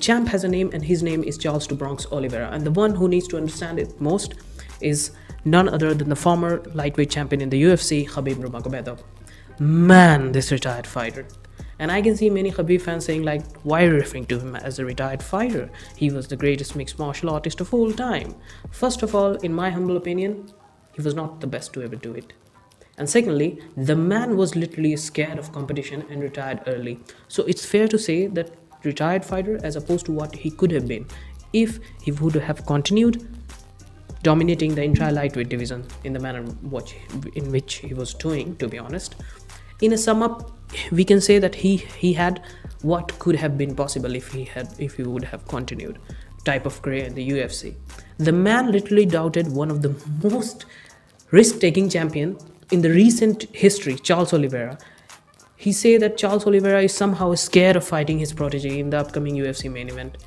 champ has a name, and his name is Charles "The Bronx" Oliveira. And the one who needs to understand it most is none other than the former lightweight champion in the UFC, Khabib Nurmagomedov. Man, this retired fighter. And I can see many Khabib fans saying like, why are you referring to him as a retired fighter? He was the greatest mixed martial artist of all time. First of all, in my humble opinion, he was not the best to ever do it. And secondly, the man was literally scared of competition and retired early. So it's fair to say that retired fighter as opposed to what he could have been if he would have continued dominating the entire lightweight division in the manner in which he was doing, to be honest. In a sum up, we can say that he had what could have been possible if he would have continued type of career in the UFC. The man literally doubted one of the most risk-taking champion in the recent history, Charles Oliveira. He said that Charles Oliveira is somehow scared of fighting his protege in the upcoming UFC main event.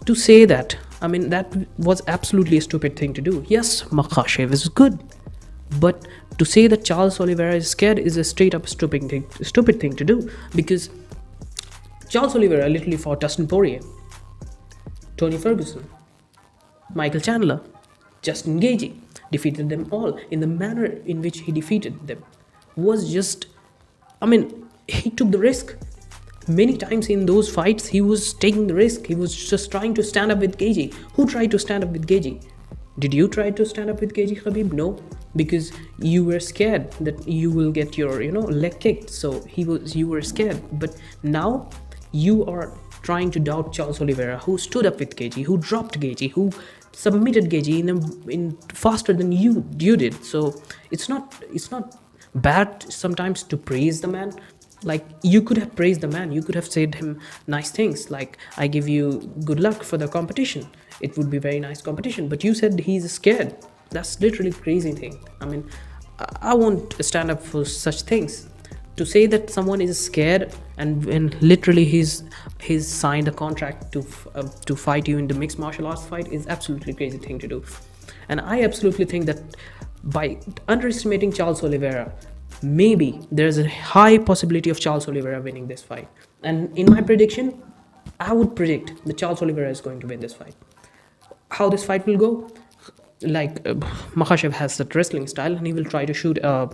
To say that, I mean, that was absolutely a stupid thing to do. Yes, Makhachev is good, but to say that Charles Oliveira is scared is a straight up stupid thing to do, because Charles Oliveira literally fought Dustin Poirier, Tony Ferguson, Michael Chandler, Justin Gaethje, defeated them all. In the manner in which he defeated them was just, I mean, he took the risk. Many times in those fights, he was taking the risk. He was just trying to stand up with Gaethje. Who tried to stand up with Gaethje? Did you try to stand up with Gaethje, Khabib? No, because you were scared that you will get your, leg kicked. So you were scared. But now you are trying to doubt Charles Oliveira, who stood up with Gaethje, who dropped Gaethje, who submitted Gaethje in faster than you did. So it's not bad sometimes to praise the man. Like, you could have praised the man, you could have said him nice things like, I give you good luck for the competition, it would be very nice competition. But you said he's scared. That's literally crazy thing. I mean, I won't stand up for such things. To say that someone is scared and literally he's signed a contract to fight you in the mixed martial arts fight is absolutely crazy thing to do. And I absolutely think that by underestimating Charles Oliveira, maybe there's a high possibility of Charles Oliveira winning this fight. And in my prediction, I would predict that Charles Oliveira is going to win this fight. How this fight will go? Like, Makhachev has that wrestling style, and he will try to shoot a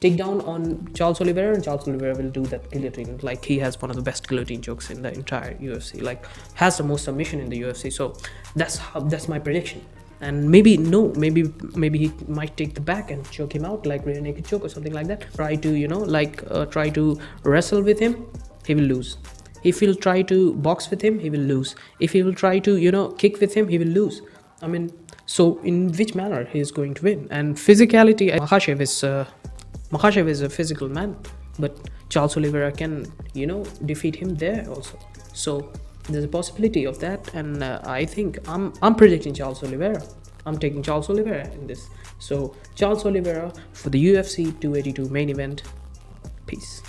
takedown on Charles Oliveira, and Charles Oliveira will do that guillotine. Like, he has one of the best guillotine chokes in the entire UFC. Like, has the most submission in the UFC. So that's my prediction. And maybe he might take the back and choke him out, like rear naked choke or something like that. Try to try to wrestle with him, he will lose. If he'll try to box with him, he will lose. If he will try to kick with him, he will lose. I mean, so in which manner he is going to win? And physicality, Makhachev is a physical man, but Charles Oliveira can defeat him there also. So there's a possibility of that, and I think I'm predicting Charles Oliveira. I'm taking Charles Oliveira in this. So Charles Oliveira for the UFC 282 main event. Peace.